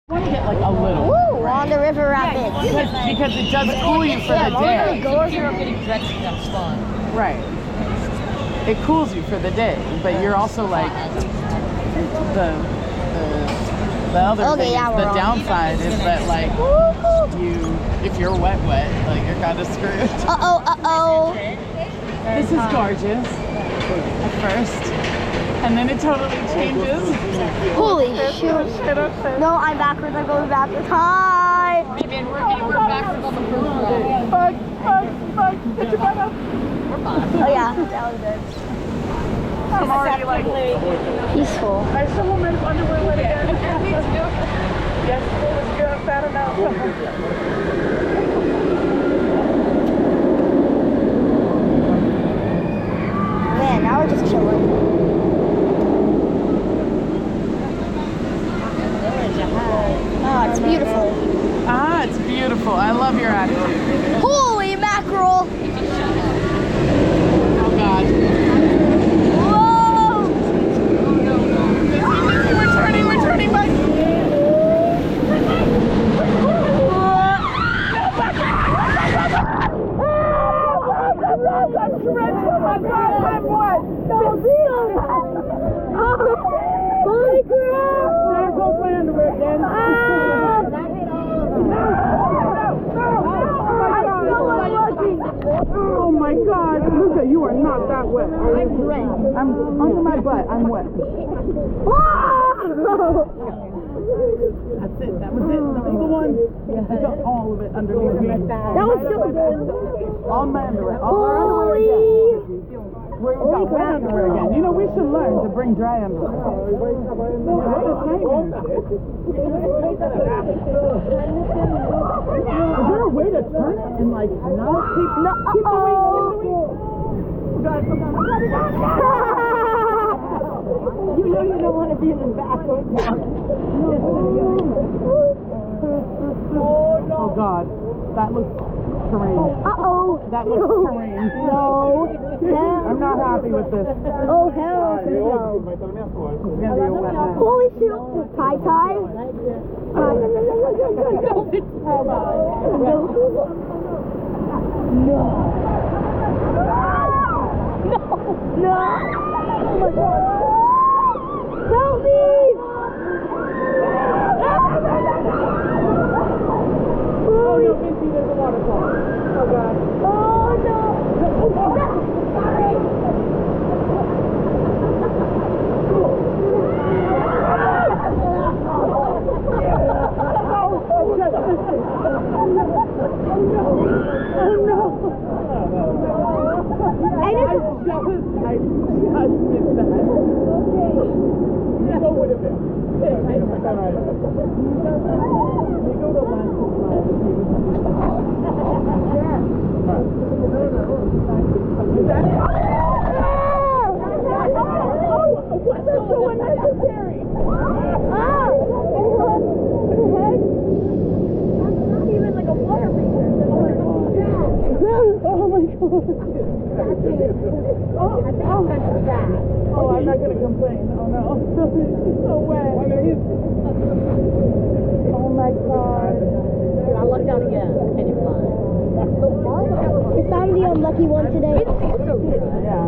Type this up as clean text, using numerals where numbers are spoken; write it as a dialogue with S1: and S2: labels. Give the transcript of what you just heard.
S1: want to get like a little.
S2: Woo, on the river rapids.
S1: Because it does cool you for the day.
S3: If you're getting drenched, that's fun.
S1: Right. It cools you for the day, but you're also like the other thing. The downside is that like if you're wet, like you're kind of screwed. This is gorgeous at first, and then it totally changes.
S2: Holy shoot! No, I'm backwards. I'm going backwards. Hi.
S3: We've been working. We're backwards on the first round.
S1: Bug. Get your butt up.
S3: We're fine.
S2: Oh yeah, that was good.
S1: I'm already like
S2: Peaceful.
S1: I still want my underwear wet again. Yes, let's get up that amount.
S2: Man, now we're just chilling. Oh, it's beautiful.
S1: Ah, it's beautiful. I love your attitude.
S2: Holy mackerel!
S1: Oh God.
S2: Whoa!
S1: We're turning, bud.
S2: Holy crap!
S1: There goes my underwear again. Oh my God, Luca, you are not that wet. I'm drenched. I'm under my butt. I'm wet. That's it. That was it. That was the one. I got all of it underneath me.
S2: That was so good.
S1: All my underwear. All our underwear again. We got wet underwear again. You know, we should learn to bring dry underwear. Is there a way to turn it and like not keep
S2: You know you don't want to be in the back.
S1: Oh God, that looks terrain. That looks terrain.
S2: No.
S1: I'm not happy with this.
S2: Oh hell no.
S1: It's gonna be a wet night.
S2: Holy shoot. Tie. No. Oh my God. Help me!
S1: Oh no, Vinci, there's a waterfall. Oh God.
S2: Oh no!
S1: Oh, I'm not gonna complain. Oh no, she's so wet. Oh my God.
S3: I lucked out again. And you're fine.
S2: Is Sam the unlucky one today?
S1: Yeah.